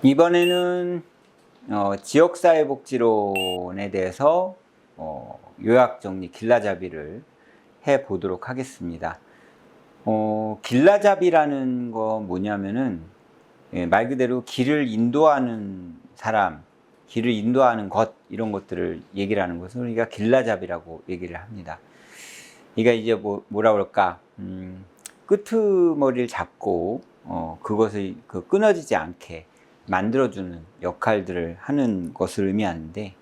이번에는 지역사회복지론에 대해서 요약정리 길라잡이를 해보도록 하겠습니다. 길라잡이라는 건 뭐냐면은 말 그대로 길을 인도하는 사람, 길을 인도하는 것, 이런 것들을 얘기를 하는 것을 우리가 길라잡이라고 얘기를 합니다. 그러니까 이제 뭐라 그럴까, 끄트머리를 잡고 그것을 끊어지지 않게 만들어주는 역할들을 하는 것을 의미하는데,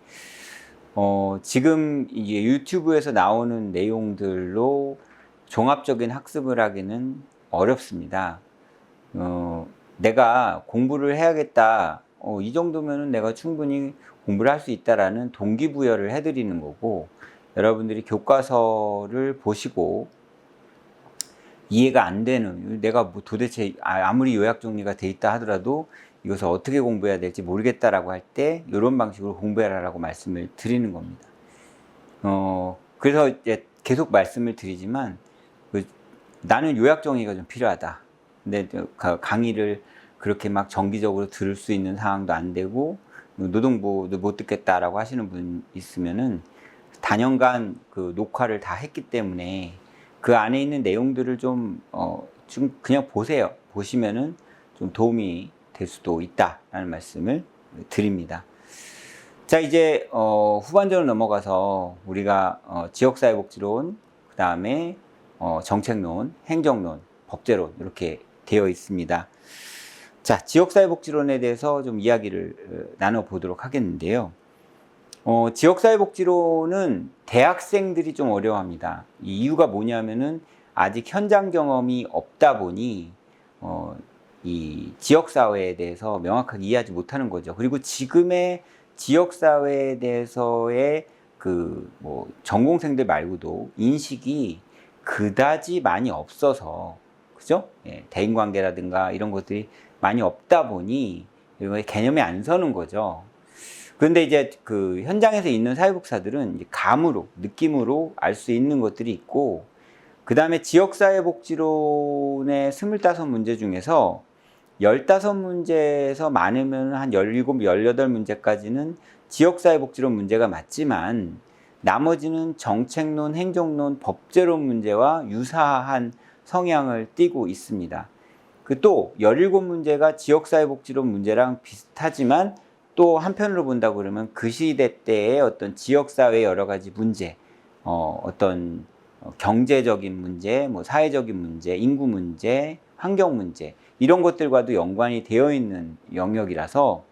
지금 이제 유튜브에서 나오는 내용들로 종합적인 학습을 하기는 어렵습니다. 내가 공부를 해야겠다, 이 정도면은 내가 충분히 공부를 할 수 있다라는 동기부여를 해드리는 거고, 여러분들이 교과서를 보시고 이해가 안 되는, 내가 뭐 도대체 아무리 요약 정리가 돼 있다 하더라도 이것을 어떻게 공부해야 될지 모르겠다라고 할 때 이런 방식으로 공부해라라고 말씀을 드리는 겁니다. 그래서 이제 계속 말씀을 드리지만 나는 요약 정리가 좀 필요하다. 근데 강의를 그렇게 막 정기적으로 들을 수 있는 상황도 안 되고 노동부도 못 듣겠다라고 하시는 분 있으면은 단연간 그 녹화를 다 했기 때문에 그 안에 있는 내용들을 좀 그냥 보세요. 보시면은 좀 도움이 될 수도 있다라는 말씀을 드립니다. 자, 이제 후반전으로 넘어가서 우리가 지역사회복지론, 그 다음에 정책론, 행정론, 법제론 이렇게 되어 있습니다. 자, 지역사회복지론에 대해서 좀 이야기를 나눠보도록 하겠는데요. 지역사회복지론은 대학생들이 좀 어려워합니다. 이 이유가 뭐냐면은 아직 현장 경험이 없다 보니 이 지역사회에 대해서 명확하게 이해하지 못하는 거죠. 그리고 지금의 지역사회에 대해서의 전공생들 말고도 인식이 그다지 많이 없어서, 그죠? 예, 대인관계라든가 이런 것들이 많이 없다 보니 이거 개념이 안 서는 거죠. 그런데 이제 그 현장에서 있는 사회복지사들은 이제 감으로, 느낌으로 알 수 있는 것들이 있고, 그 다음에 지역사회복지론의 25문제 중에서 15문제에서 많으면 한 17, 18문제까지는 지역사회복지론 문제가 맞지만 나머지는 정책론, 행정론, 법제론 문제와 유사한 성향을 띠고 있습니다. 또 17문제가 지역사회복지론 문제랑 비슷하지만 또 한편으로 본다고 그러면 그 시대 때의 어떤 지역사회의 여러 가지 문제, 어떤 경제적인 문제, 뭐 사회적인 문제, 인구 문제, 환경 문제, 이런 것들과도 연관이 되어 있는 영역이라서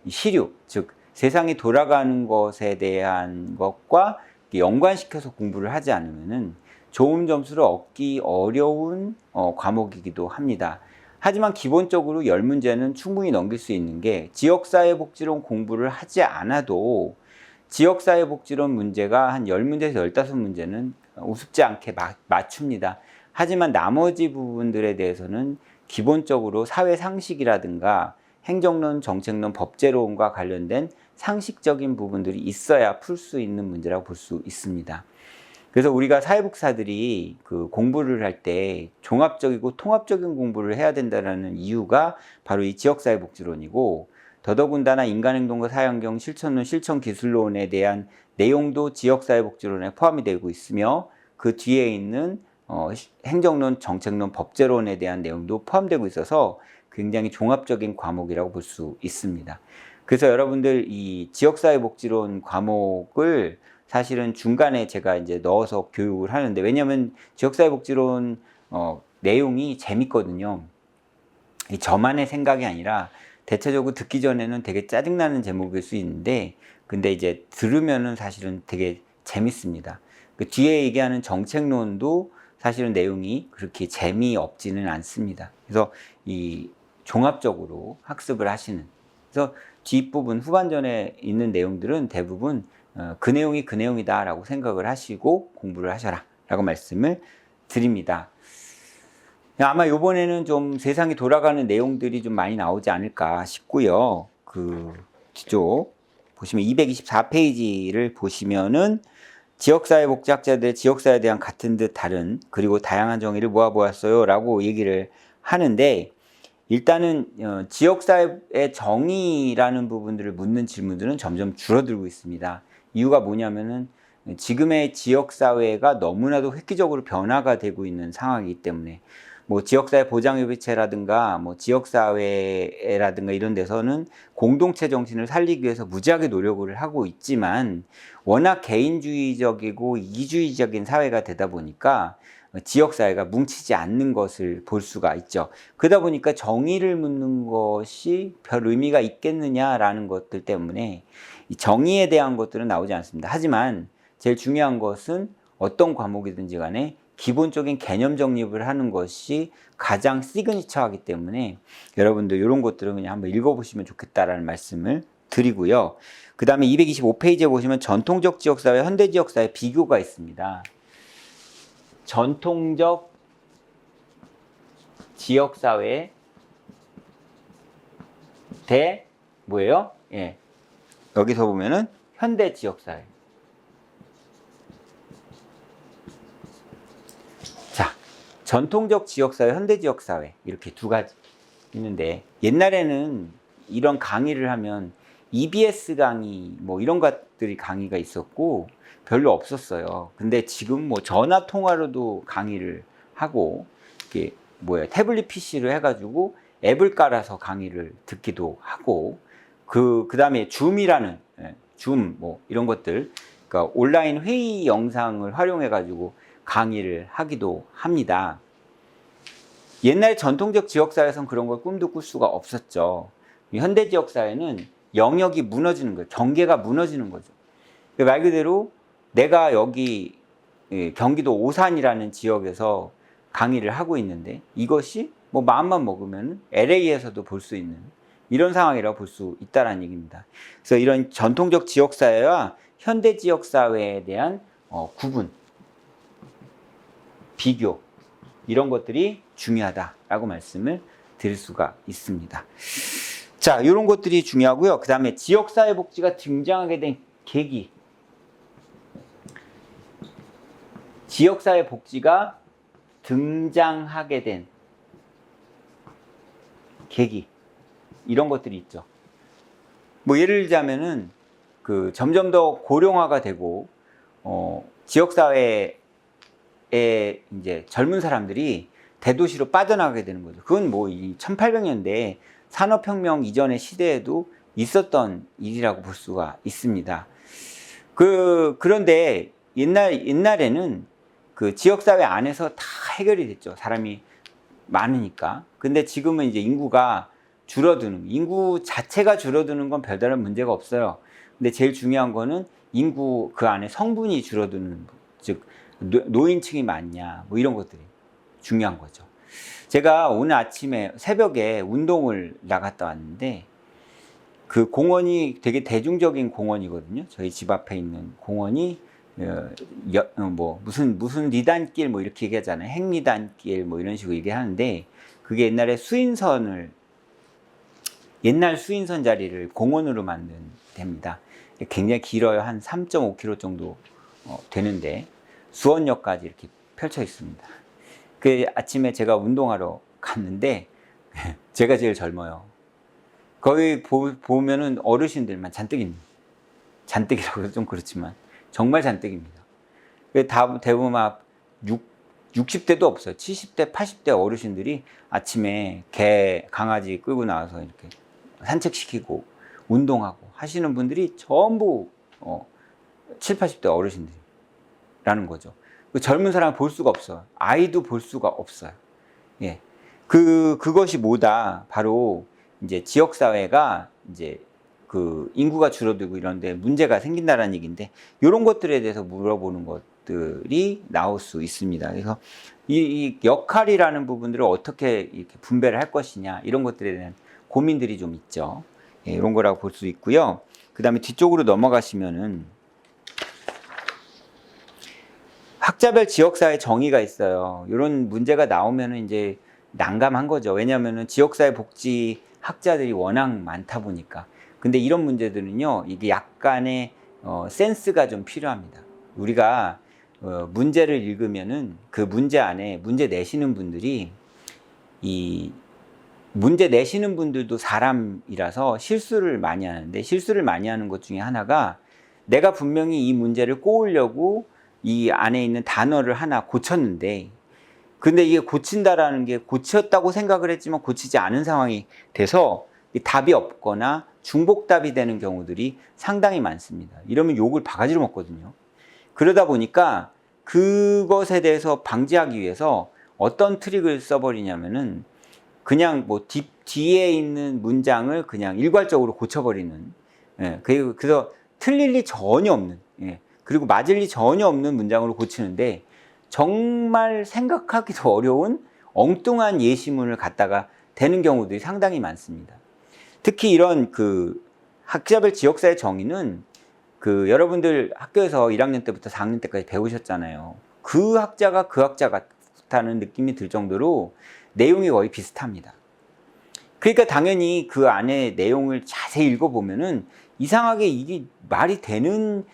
시류, 즉 세상이 돌아가는 것에 대한 것과 연관시켜서 공부를 하지 않으면은 좋은 점수를 얻기 어려운 과목이기도 합니다. 하지만 기본적으로 10문제는 충분히 넘길 수 있는 게, 지역사회복지론 공부를 하지 않아도 지역사회복지론 문제가 한 10문제에서 15문제는 우습지 않게 맞춥니다. 하지만 나머지 부분들에 대해서는 기본적으로 사회상식이라든가 행정론, 정책론, 법제론과 관련된 상식적인 부분들이 있어야 풀 수 있는 문제라고 볼 수 있습니다. 그래서 우리가 사회복지사들이 그 공부를 할 때 종합적이고 통합적인 공부를 해야 된다는 이유가 바로 이 지역사회복지론이고, 더더군다나 인간행동과 사회환경 실천론, 실천기술론에 대한 내용도 지역사회복지론에 포함이 되고 있으며 그 뒤에 있는 행정론, 정책론, 법제론에 대한 내용도 포함되고 있어서 굉장히 종합적인 과목이라고 볼 수 있습니다. 그래서 여러분들 이 지역사회복지론 과목을 사실은 중간에 제가 이제 넣어서 교육을 하는데, 왜냐하면 지역사회복지론 내용이 재밌거든요. 저만의 생각이 아니라 대체적으로 듣기 전에는 되게 짜증나는 제목일 수 있는데, 근데 이제 들으면은 사실은 되게 재밌습니다. 그 뒤에 얘기하는 정책론도 사실은 내용이 그렇게 재미없지는 않습니다. 그래서 이 종합적으로 학습을 하시는, 그래서 뒷부분 후반전에 있는 내용들은 대부분 그 내용이 그 내용이다 라고 생각을 하시고 공부를 하셔라 라고 말씀을 드립니다. 아마 이번에는 좀 세상이 돌아가는 내용들이 좀 많이 나오지 않을까 싶고요. 그 뒤쪽 보시면 224페이지를 보시면은 지역사회복지학자들의 지역사회에 대한 같은 듯 다른, 그리고 다양한 정의를 모아보았어요 라고 얘기를 하는데, 일단은 지역사회의 정의라는 부분들을 묻는 질문들은 점점 줄어들고 있습니다. 이유가 뭐냐면은 지금의 지역사회가 너무나도 획기적으로 변화가 되고 있는 상황이기 때문에 뭐 지역사회 보장협의체라든가 뭐 지역사회라든가 이런 데서는 공동체 정신을 살리기 위해서 무지하게 노력을 하고 있지만 워낙 개인주의적이고 이기주의적인 사회가 되다 보니까 지역사회가 뭉치지 않는 것을 볼 수가 있죠. 그러다 보니까 정의를 묻는 것이 별 의미가 있겠느냐라는 것들 때문에 이 정의에 대한 것들은 나오지 않습니다. 하지만 제일 중요한 것은 어떤 과목이든지 간에 기본적인 개념 정립을 하는 것이 가장 시그니처하기 때문에 여러분들 이런 것들은 그냥 한번 읽어보시면 좋겠다라는 말씀을 드리고요. 그 다음에 225페이지에 보시면 전통적 지역사회, 현대 지역사회 비교가 있습니다. 전통적 지역사회 대 뭐예요? 예. 여기서 보면은 현대 지역사회. 자, 전통적 지역사회, 현대 지역사회 이렇게 두 가지 있는데 옛날에는 이런 강의를 하면 EBS 강의 뭐 이런 것들이 강의가 있었고 별로 없었어요. 근데 지금 뭐 전화 통화로도 강의를 하고 이게 뭐야 태블릿 PC로 해가지고 앱을 깔아서 강의를 듣기도 하고 그 다음에 줌이라는 줌 뭐 이런 것들 그러니까 온라인 회의 영상을 활용해가지고 강의를 하기도 합니다. 옛날 전통적 지역사회에서는 그런 걸 꿈도 꿀 수가 없었죠. 현대 지역사회는 영역이 무너지는 거예요. 경계가 무너지는 거죠. 말 그대로 내가 여기 경기도 오산이라는 지역에서 강의를 하고 있는데 이것이 뭐 마음만 먹으면 LA에서도 볼 수 있는 이런 상황이라고 볼 수 있다는 얘기입니다. 그래서 이런 전통적 지역사회와 현대 지역사회에 대한 구분, 비교 이런 것들이 중요하다라고 말씀을 드릴 수가 있습니다. 자, 이런 것들이 중요하고요. 그 다음에 지역사회복지가 등장하게 된 계기. 지역사회복지가 등장하게 된 계기. 이런 것들이 있죠. 뭐 예를 들자면은 그 점점 더 고령화가 되고 지역사회에 이제 젊은 사람들이 대도시로 빠져나가게 되는 거죠. 그건 뭐 이 1800년대 산업혁명 이전의 시대에도 있었던 일이라고 볼 수가 있습니다. 그런데 옛날에는 그 지역사회 안에서 다 해결이 됐죠. 사람이 많으니까. 근데 지금은 이제 인구가 인구 자체가 줄어드는 건 별다른 문제가 없어요. 근데 제일 중요한 거는 인구 그 안에 성분이 줄어드는, 즉, 노인층이 많냐, 뭐 이런 것들이 중요한 거죠. 제가 오늘 아침에 새벽에 운동을 나갔다 왔는데 그 공원이 되게 대중적인 공원이거든요. 저희 집 앞에 있는 공원이 뭐 무슨 리단길 뭐 이렇게 얘기하잖아요. 행리단길 뭐 이런 식으로 얘기하는데 그게 옛날 수인선 자리를 공원으로 만든 데입니다. 굉장히 길어요. 한 3.5km 정도 되는데 수원역까지 이렇게 펼쳐 있습니다. 그 아침에 제가 운동하러 갔는데 제가 제일 젊어요. 거기 보면은 어르신들만 잔뜩 있는, 잔뜩이라고 해서 좀 그렇지만 정말 잔뜩입니다. 대부분 막 60대도 없어요. 70대, 80대 어르신들이 아침에 강아지 끌고 나와서 이렇게 산책시키고 운동하고 하시는 분들이 전부 7, 80대 어르신들이라는 거죠. 그 젊은 사람을 볼 수가 없어요. 아이도 볼 수가 없어요. 예. 그것이 뭐다? 바로 이제 지역사회가 이제 그 인구가 줄어들고 이런데 문제가 생긴다라는 얘기인데 이런 것들에 대해서 물어보는 것들이 나올 수 있습니다. 그래서 이 역할이라는 부분들을 어떻게 이렇게 분배를 할 것이냐 이런 것들에 대한 고민들이 좀 있죠. 예, 이런 거라고 볼 수 있고요. 그 다음에 뒤쪽으로 넘어가시면은 학자별 지역사회 정의가 있어요. 이런 문제가 나오면은 이제 난감한 거죠. 왜냐하면은 지역사회 복지 학자들이 워낙 많다 보니까. 근데 이런 문제들은요, 이게 약간의 센스가 좀 필요합니다. 우리가 문제를 읽으면은 그 문제 안에 문제 내시는 분들이 문제 내시는 분들도 사람이라서 실수를 많이 하는데, 실수를 많이 하는 것 중에 하나가 내가 분명히 이 문제를 꼬으려고 이 안에 있는 단어를 하나 고쳤는데, 근데 이게 고친다라는 게 고쳤다고 생각을 했지만 고치지 않은 상황이 돼서 답이 없거나 중복답이 되는 경우들이 상당히 많습니다. 이러면 욕을 바가지로 먹거든요. 그러다 보니까 그것에 대해서 방지하기 위해서 어떤 트릭을 써버리냐면은 그냥 뭐 뒤에 있는 문장을 그냥 일괄적으로 고쳐버리는, 예, 그래서 틀릴 리 전혀 없는, 예, 그리고 맞을 리 전혀 없는 문장으로 고치는데 정말 생각하기도 어려운 엉뚱한 예시문을 갖다가 대는 경우들이 상당히 많습니다. 특히 이런 그 학자별 지역사회 정의는 그 여러분들 학교에서 1학년 때부터 4학년 때까지 배우셨잖아요. 그 학자가 그 학자 같다는 느낌이 들 정도로 내용이 거의 비슷합니다. 그러니까 당연히 그 안에 내용을 자세히 읽어보면은 이상하게 이게 말이 되는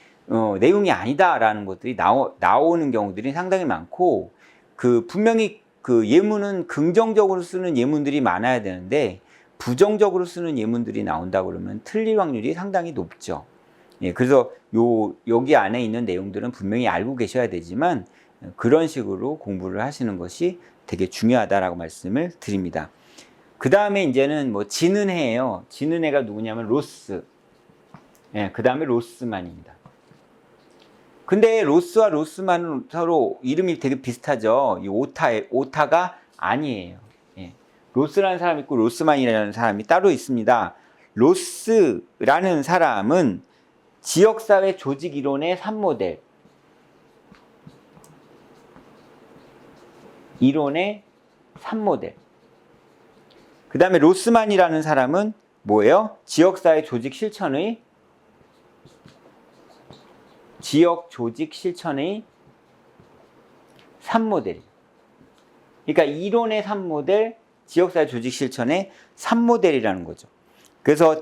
내용이 아니다라는 것들이 나오는 경우들이 상당히 많고, 그 분명히 그 예문은 긍정적으로 쓰는 예문들이 많아야 되는데 부정적으로 쓰는 예문들이 나온다 그러면 틀릴 확률이 상당히 높죠. 예, 그래서 여기 안에 있는 내용들은 분명히 알고 계셔야 되지만 그런 식으로 공부를 하시는 것이 되게 중요하다라고 말씀을 드립니다. 그 다음에 이제는 뭐 지는 해예요. 지는 해가 누구냐면 로스. 예, 그 다음에 로스만입니다. 근데 로스와 로스만은 서로 이름이 되게 비슷하죠. 이 오타가 아니에요. 예. 로스라는 사람이 있고 로스만이라는 사람이 따로 있습니다. 로스라는 사람은 지역사회 조직 이론의 3모델. 이론의 3모델. 그 다음에 로스만이라는 사람은 뭐예요? 지역사회 조직 실천의 지역 조직 실천의 3모델. 그러니까 이론의 3모델, 지역사회 조직 실천의 3모델이라는 거죠. 그래서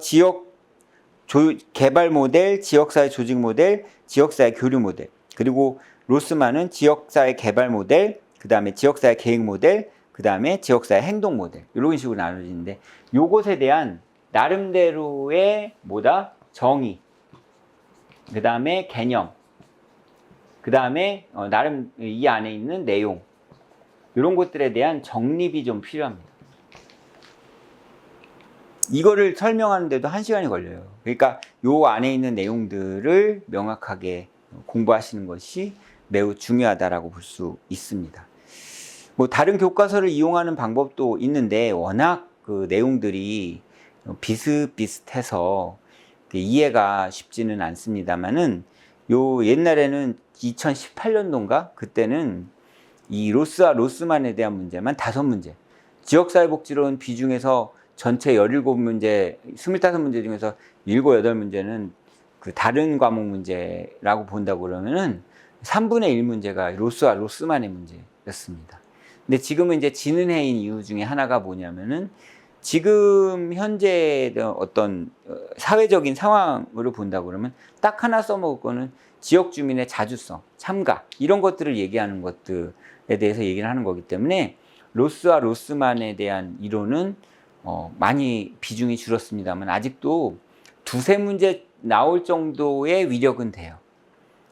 개발 모델, 지역사회 조직 모델, 지역사회 교류 모델. 그리고 로스만은 지역사회 개발 모델, 그 다음에 지역사회 계획 모델, 그 다음에 지역사회 행동 모델. 이런 식으로 나눠지는데 요것에 대한 나름대로의 정의, 그 다음에 개념, 그 다음에 나름 이 안에 있는 내용, 이런 것들에 대한 정립이 좀 필요합니다. 이거를 설명하는데도 1시간이 걸려요. 그러니까 요 안에 있는 내용들을 명확하게 공부하시는 것이 매우 중요하다라고 볼 수 있습니다. 뭐 다른 교과서를 이용하는 방법도 있는데 워낙 그 내용들이 비슷비슷해서 이해가 쉽지는 않습니다만은 요 옛날에는 2018년도인가 그때는 이 로스와 로스만에 대한 문제만 5문제, 지역사회복지론 비중에서 전체 17문제, 25문제 중에서 7, 8문제는 그 다른 과목 문제라고 본다고 그러면은 3분의 1 문제가 로스와 로스만의 문제였습니다. 근데 지금은 이제 지는 해인 이유 중에 하나가 뭐냐면은 지금 현재 어떤 사회적인 상황으로 본다고 그러면 딱 하나 써먹을 거는 지역 주민의 자주성, 참가, 이런 것들을 얘기하는 것들에 대해서 얘기를 하는 거기 때문에 로스와 로스만에 대한 이론은 많이 비중이 줄었습니다만 아직도 2-3문제 나올 정도의 위력은 돼요.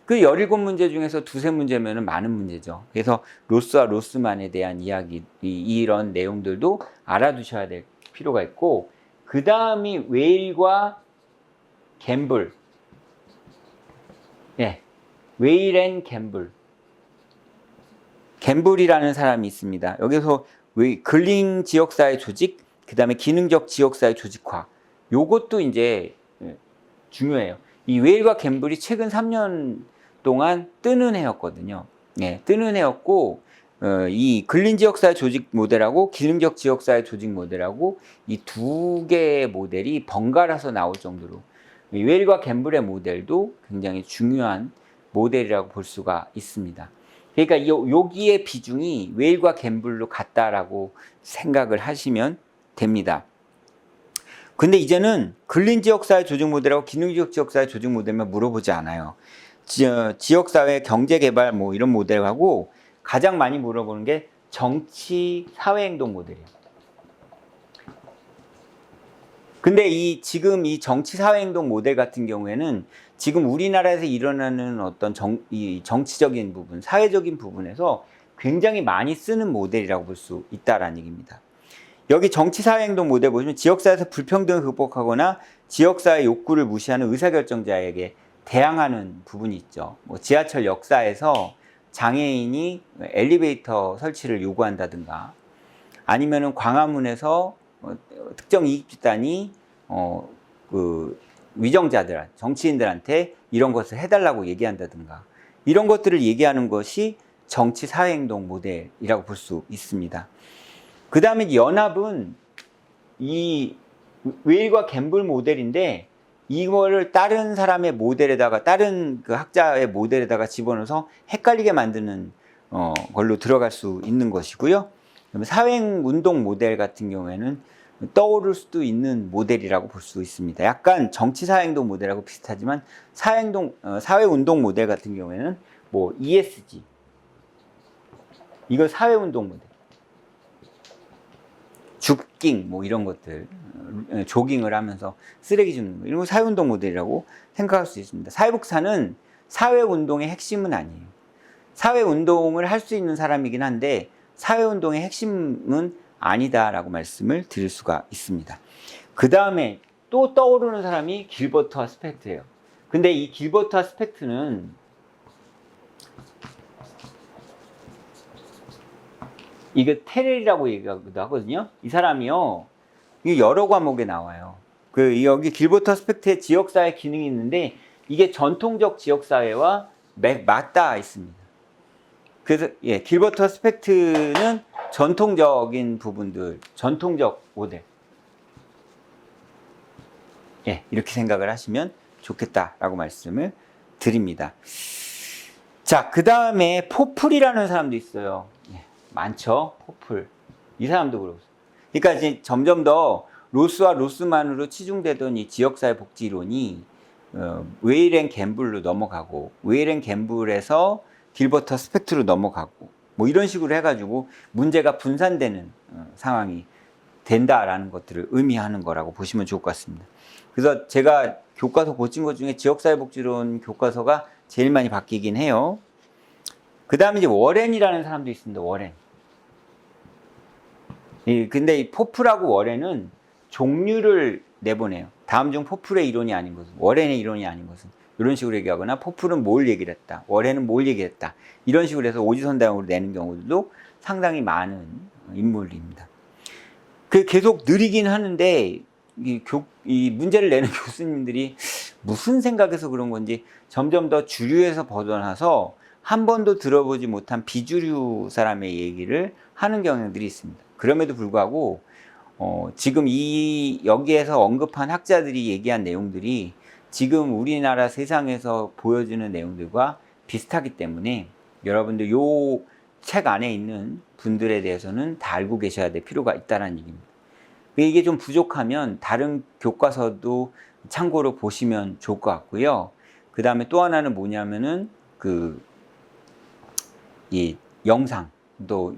그 17문제 중에서 2-3문제면 많은 문제죠. 그래서 로스와 로스만에 대한 이야기, 이런 내용들도 알아두셔야 될 필요가 있고, 그 다음이 웨일과 갬블. 예, 웨일 앤 갬블. 갬블이라는 사람이 있습니다. 여기서 근링 지역사회 조직, 그 다음에 기능적 지역사회 조직화. 요것도 이제 중요해요. 이 웨일과 갬블이 최근 3년 동안 뜨는 해였거든요. 예, 뜨는 해였고, 이 근린 지역사회 조직 모델하고 기능적 지역사회 조직 모델하고 이 2개의 모델이 번갈아서 나올 정도로 웨일과 갬블의 모델도 굉장히 중요한 모델이라고 볼 수가 있습니다. 그러니까 여기의 비중이 웨일과 갬블로 같다라고 생각을 하시면 됩니다. 근데 이제는 근린 지역사회 조직 모델하고 기능적 지역사회 조직 모델만 물어보지 않아요. 지역사회 경제개발 뭐 이런 모델하고 가장 많이 물어보는 게 정치 사회행동 모델이에요. 근데 지금 이 정치 사회행동 모델 같은 경우에는 지금 우리나라에서 일어나는 어떤 이 정치적인 부분, 사회적인 부분에서 굉장히 많이 쓰는 모델이라고 볼 수 있다라는 얘기입니다. 여기 정치 사회행동 모델 보시면 지역사회에서 불평등을 극복하거나 지역사회 욕구를 무시하는 의사결정자에게 대항하는 부분이 있죠. 뭐 지하철 역사에서 장애인이 엘리베이터 설치를 요구한다든가, 아니면은 광화문에서 특정 이익집단이 그 위정자들, 정치인들한테 이런 것을 해달라고 얘기한다든가, 이런 것들을 얘기하는 것이 정치 사회행동 모델이라고 볼 수 있습니다. 그 다음에 연합은 이 웨일과 갬블 모델인데, 이거를 다른 사람의 모델에다가, 다른 그 학자의 모델에다가 집어넣어서 헷갈리게 만드는 걸로 들어갈 수 있는 것이고요. 사회운동 모델 같은 경우에는 떠오를 수도 있는 모델이라고 볼 수 있습니다. 약간 정치 사회행동 모델하고 비슷하지만 사회운동 모델 같은 경우에는 뭐 ESG, 이거 사회운동 모델, 줍깅 뭐 이런 것들, 조깅을 하면서 쓰레기 줍는 거, 이런 거 사회운동 모델이라고 생각할 수 있습니다. 사회복사는 사회운동의 핵심은 아니에요. 사회운동을 할 수 있는 사람이긴 한데 사회운동의 핵심은 아니다라고 말씀을 드릴 수가 있습니다. 그 다음에 또 떠오르는 사람이 길버트와 스펙트예요. 근데 이 길버트와 스펙트는 이거 테렐이라고 얘기하기도 하거든요. 이 사람이요, 이게 여러 과목에 나와요. 여기 길버트 스펙트의 지역사회 기능이 있는데, 이게 전통적 지역사회와 맞닿아 있습니다. 그래서, 예, 길버트 스펙트는 전통적인 부분들, 전통적 모델. 예, 이렇게 생각을 하시면 좋겠다라고 말씀을 드립니다. 자, 그 다음에 포플이라는 사람도 있어요. 예, 많죠, 포플. 이 사람도 그렇고. 그러니까 이제 점점 더 로스와 로스만으로 치중되던 이 지역사회 복지 이론이 웨일 앤 갬블로 넘어가고, 웨일 앤 갬블에서 길버트 스펙트로 넘어가고, 뭐 이런 식으로 해가지고 문제가 분산되는 상황이 된다라는 것들을 의미하는 거라고 보시면 좋을 것 같습니다. 그래서 제가 교과서 고친 것 중에 지역사회복지론 교과서가 제일 많이 바뀌긴 해요. 그 다음에 이제 워렌이라는 사람도 있습니다. 워렌. 근데 이 포플하고 워렌은 종류를 내보내요. 다음 중 포플의 이론이 아닌 것은, 워렌의 이론이 아닌 것은, 이런 식으로 얘기하거나, 포플은 뭘 얘기를 했다, 워렌은 뭘 얘기했다, 이런 식으로 해서 오지선다형으로 내는 경우들도 상당히 많은 인물입니다. 계속 느리긴 하는데 이 문제를 내는 교수님들이 무슨 생각에서 그런 건지 점점 더 주류에서 벗어나서 한 번도 들어보지 못한 비주류 사람의 얘기를 하는 경향들이 있습니다. 그럼에도 불구하고 지금 여기에서 언급한 학자들이 얘기한 내용들이 지금 우리나라 세상에서 보여주는 내용들과 비슷하기 때문에 여러분들 요 책 안에 있는 분들에 대해서는 다 알고 계셔야 될 필요가 있다는 얘기입니다. 이게 좀 부족하면 다른 교과서도 참고로 보시면 좋을 것 같고요. 그 다음에 또 하나는 뭐냐면은 이 영상도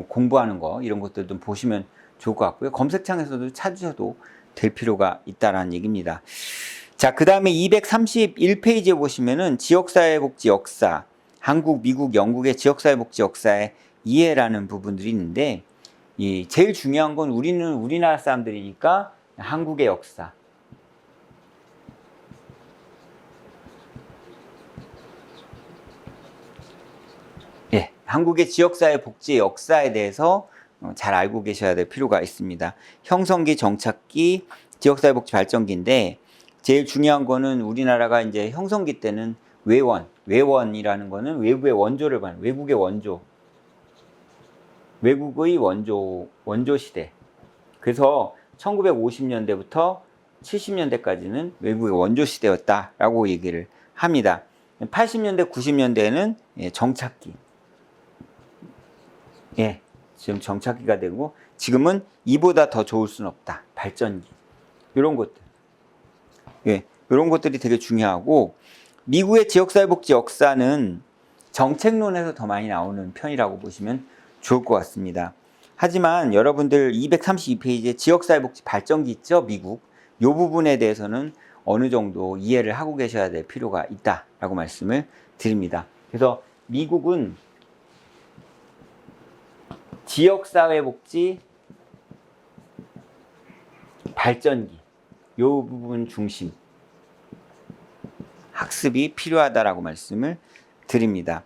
공부하는 거, 이런 것들 좀 보시면 좋을 것 같고요. 검색창에서도 찾으셔도 될 필요가 있다라는 얘기입니다. 자, 그 다음에 231페이지에 보시면은 지역사회복지 역사, 한국, 미국, 영국의 지역사회복지 역사의 이해라는 부분들이 있는데, 제일 중요한 건 우리는 우리나라 사람들이니까 한국의 역사, 예, 한국의 지역사회 복지의 역사에 대해서 잘 알고 계셔야 될 필요가 있습니다. 형성기, 정착기, 지역사회복지 발전기인데, 제일 중요한 거는 우리나라가 이제 형성기 때는 외원이라는 거는 외부의 원조를 받는, 외국의 원조, 외국의 원조 시대. 그래서 1950년대부터 70년대까지는 외국의 원조 시대였다라고 얘기를 합니다. 80년대, 90년대에는 정착기. 예, 지금 정착기가 되고, 지금은 이보다 더 좋을 수는 없다, 발전기. 이런 것들. 예, 이런 것들이 되게 중요하고, 미국의 지역사회복지 역사는 정책론에서 더 많이 나오는 편이라고 보시면 좋을 것 같습니다. 하지만 여러분들 232페이지에 지역사회복지 발전기 있죠? 미국. 이 부분에 대해서는 어느 정도 이해를 하고 계셔야 될 필요가 있다라고 말씀을 드립니다. 그래서 미국은 지역사회복지 발전기 이 부분 중심 학습이 필요하다라고 말씀을 드립니다.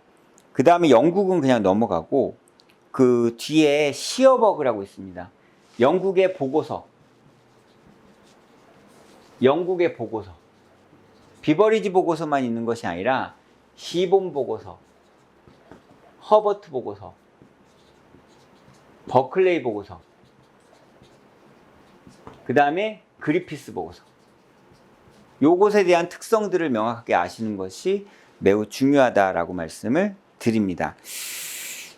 그 다음에 영국은 그냥 넘어가고 그 뒤에 시어버그라고 있습니다. 영국의 보고서 비버리지 보고서만 있는 것이 아니라 시본 보고서, 허버트 보고서, 버클레이 보고서, 그 다음에 그리피스 보고서. 요것에 대한 특성들을 명확하게 아시는 것이 매우 중요하다라고 말씀을 드립니다.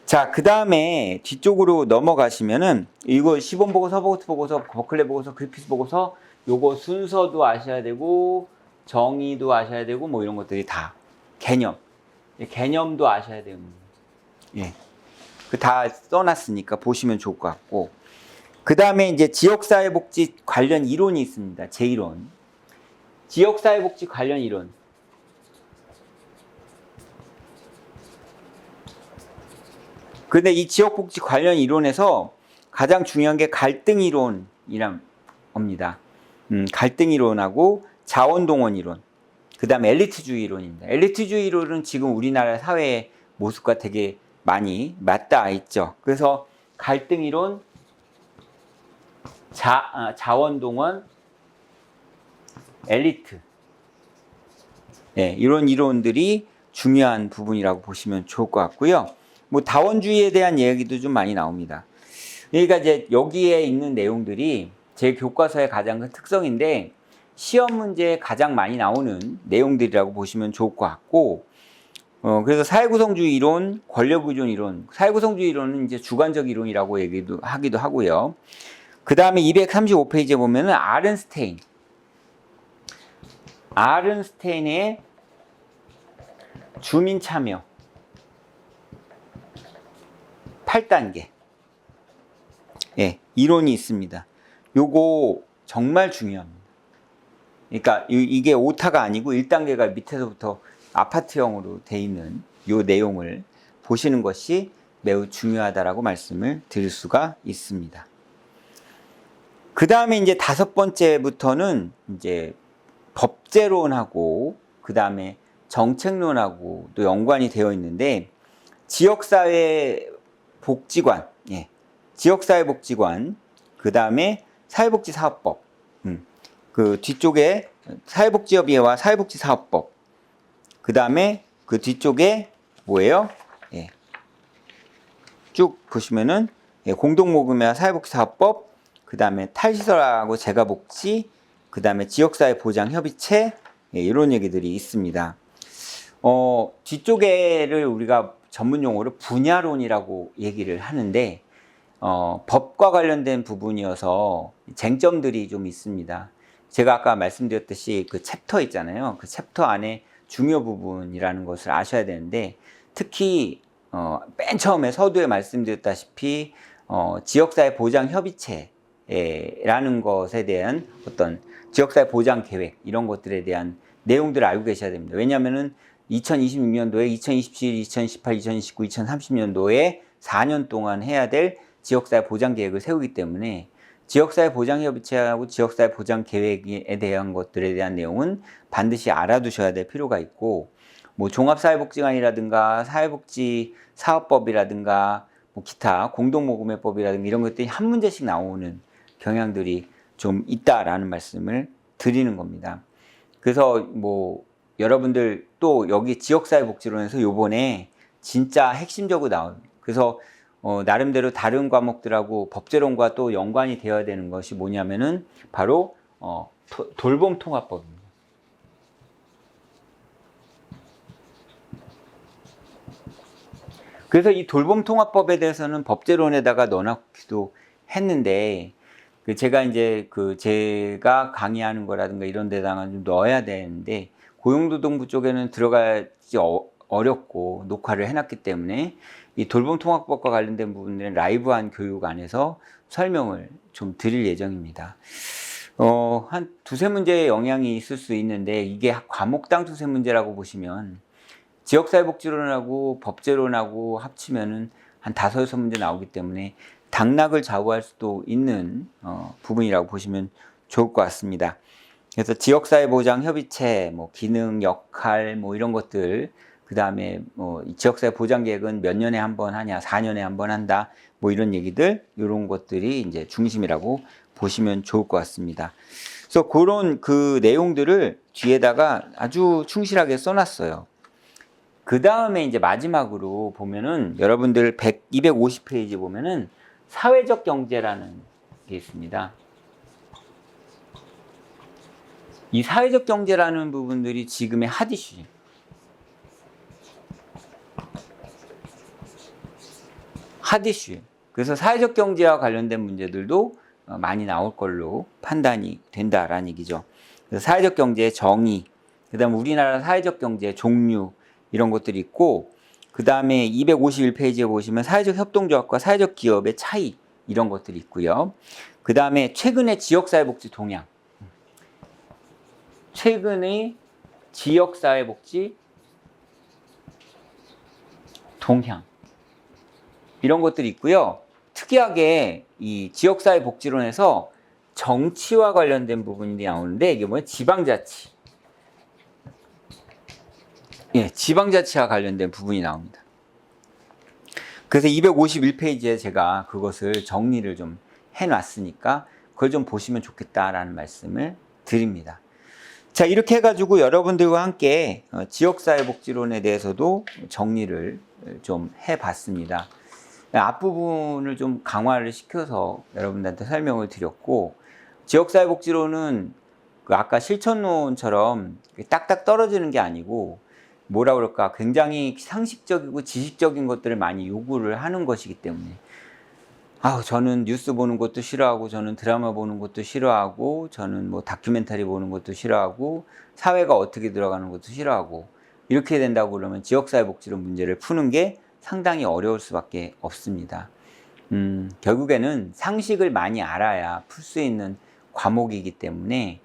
자, 그 다음에 뒤쪽으로 넘어가시면은 이거 시본 보고서, 허버트 보고서, 버클레이 보고서, 그리피스 보고서 요거 순서도 아셔야 되고 정의도 아셔야 되고 뭐 이런 것들이 다 개념도 아셔야 되고 예. 그 다 써놨으니까 보시면 좋을 것 같고 그 다음에 이제 지역사회복지 관련 이론이 있습니다. 제1론. 지역사회복지 관련 이론. 근데 이 지역복지 관련 이론에서 가장 중요한 게 갈등 이론이란 겁니다. 갈등 이론하고 자원동원 이론. 그 다음에 엘리트주의 이론입니다. 엘리트주의 이론은 지금 우리나라 사회의 모습과 되게 많이 맞닿아 있죠. 그래서 갈등 이론, 자원동원, 엘리트. 네, 이런 이론들이 중요한 부분이라고 보시면 좋을 것 같고요. 뭐 다원주의에 대한 이야기도 좀 많이 나옵니다. 그러니까 이제 여기에 있는 내용들이 제 교과서의 가장 큰 특성인데 시험 문제에 가장 많이 나오는 내용들이라고 보시면 좋을 것 같고 그래서 사회구성주의 이론, 권력의존 이론, 사회구성주의 이론은 이제 주관적 이론이라고 하기도 하고요. 그 다음에 235페이지에 보면은 아른스테인의 주민 참여 8단계 예, 이론이 있습니다. 요거 정말 중요합니다. 그러니까 이게 오타가 아니고 1단계가 밑에서부터 아파트형으로 돼 있는 요 내용을 보시는 것이 매우 중요하다라고 말씀을 드릴 수가 있습니다. 그 다음에 이제 5번째부터는 이제 법제론하고 그 다음에 정책론하고 또 연관이 되어 있는데 지역사회 복지관, 예, 지역사회복지관, 그 다음에 사회복지사업법, 그 뒤쪽에 사회복지협의회와 사회복지사업법, 그 다음에 그 뒤쪽에 뭐예요? 예, 쭉 보시면은 예, 공동모금회와 사회복지사업법, 그 다음에 탈시설하고 재가복지, 그 다음에 지역사회보장협의체 예, 이런 얘기들이 있습니다. 뒤쪽에를 우리가 전문용어로 분야론이라고 얘기를 하는데 법과 관련된 부분이어서 쟁점들이 좀 있습니다. 제가 아까 말씀드렸듯이 그 챕터 있잖아요. 그 챕터 안에 중요 부분이라는 것을 아셔야 되는데 특히 맨 처음에 서두에 말씀드렸다시피 지역사회 보장 협의체라는 것에 대한 어떤 지역사회 보장 계획 이런 것들에 대한 내용들을 알고 계셔야 됩니다. 왜냐하면은 2026년도에 2027, 2018, 2029, 2030년도에 4년 동안 해야 될 지역사회 보장 계획을 세우기 때문에 지역사회 보장협의체하고 지역사회 보장 계획에 대한 것들에 대한 내용은 반드시 알아두셔야 될 필요가 있고 뭐 종합사회복지관이라든가 사회복지 사업법이라든가 뭐 기타 공동모금회법이라든가 이런 것들이 한 문제씩 나오는 경향들이 좀 있다라는 말씀을 드리는 겁니다. 그래서 뭐 여러분들 또 여기 지역사회복지론에서 요번에 진짜 핵심적으로 나온 그래서 나름대로 다른 과목들하고 법제론과 또 연관이 되어야 되는 것이 뭐냐면은 바로 돌봄통합법입니다. 그래서 이 돌봄통합법에 대해서는 법제론에다가 넣어놨기도 했는데 제가 이제 제가 강의하는 거라든가 이런 데다가 좀 넣어야 되는데 고용노동부 쪽에는 들어가지 어렵고 녹화를 해놨기 때문에 이 돌봄통합법과 관련된 부분들은 라이브한 교육 안에서 설명을 좀 드릴 예정입니다. 한 두세 문제의 영향이 있을 수 있는데 이게 과목당 두세 문제라고 보시면 지역사회복지론하고 법제론하고 합치면은 한 5-6문제 나오기 때문에 당락을 좌우할 수도 있는 부분이라고 보시면 좋을 것 같습니다. 그래서 지역사회보장협의체, 뭐 기능, 역할, 뭐 이런 것들, 그 다음에 뭐 지역사회보장계획은 몇 년에 한 번 하냐, 4년에 한 번 한다, 뭐 이런 얘기들, 이런 것들이 이제 중심이라고 보시면 좋을 것 같습니다. 그래서 그런 그 내용들을 뒤에다가 아주 충실하게 써놨어요. 그 다음에 이제 마지막으로 보면은 여러분들 250페이지 보면은 사회적 경제라는 게 있습니다. 이 사회적 경제라는 부분들이 지금의 핫 이슈. 핫 이슈. 그래서 사회적 경제와 관련된 문제들도 많이 나올 걸로 판단이 된다라는 얘기죠. 그래서 사회적 경제의 정의, 그 다음에 우리나라 사회적 경제의 종류, 이런 것들이 있고, 그 다음에 251페이지에 보시면 사회적 협동조합과 사회적 기업의 차이, 이런 것들이 있고요. 그 다음에 최근의 지역사회복지 동향. 최근의 지역사회복지 동향. 이런 것들이 있고요. 특이하게 이 지역사회복지론에서 정치와 관련된 부분이 나오는데 이게 뭐예요? 지방자치. 예, 지방자치와 관련된 부분이 나옵니다. 그래서 251페이지에 제가 그것을 정리를 좀 해놨으니까 그걸 좀 보시면 좋겠다라는 말씀을 드립니다. 자, 이렇게 해가지고 여러분들과 함께 지역사회복지론에 대해서도 정리를 좀 해봤습니다. 앞부분을 좀 강화를 시켜서 여러분들한테 설명을 드렸고, 지역사회복지론은 그 아까 실천론처럼 딱딱 떨어지는 게 아니고 뭐라 그럴까, 굉장히 상식적이고 지식적인 것들을 많이 요구를 하는 것이기 때문에, 저는 뉴스 보는 것도 싫어하고, 저는 드라마 보는 것도 싫어하고, 저는 뭐 다큐멘터리 보는 것도 싫어하고, 사회가 어떻게 들어가는 것도 싫어하고, 이렇게 된다고 그러면 지역사회복지론 문제를 푸는 게 상당히 어려울 수밖에 없습니다. 결국에는 상식을 많이 알아야 풀 수 있는 과목이기 때문에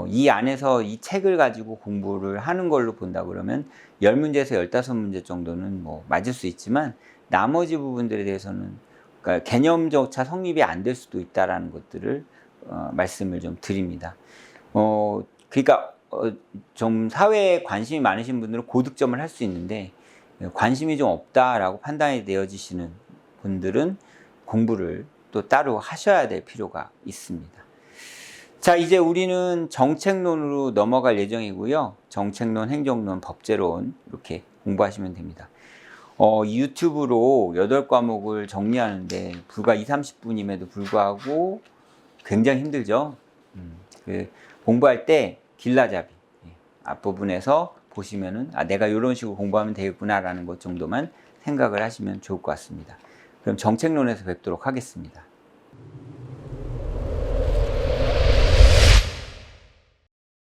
이 안에서 이 책을 가지고 공부를 하는 걸로 본다 그러면 10문제에서 15문제 정도는 뭐 맞을 수 있지만, 나머지 부분들에 대해서는 그러니까 개념조차 성립이 안 될 수도 있다라는 것들을 말씀을 좀 드립니다. 그러니까 좀 사회에 관심이 많으신 분들은 고득점을 할 수 있는데, 관심이 좀 없다라고 판단이 되어지시는 분들은 공부를 또 따로 하셔야 될 필요가 있습니다. 자, 이제 우리는 정책론으로 넘어갈 예정이고요. 정책론, 행정론, 법제론 이렇게 공부하시면 됩니다. 유튜브로 8과목을 정리하는데 불과 20-30분임에도 불구하고 굉장히 힘들죠. 공부할 때 길라잡이, 앞부분에서 보시면은 내가 이런 식으로 공부하면 되겠구나라는 것 정도만 생각을 하시면 좋을 것 같습니다. 그럼 정책론에서 뵙도록 하겠습니다.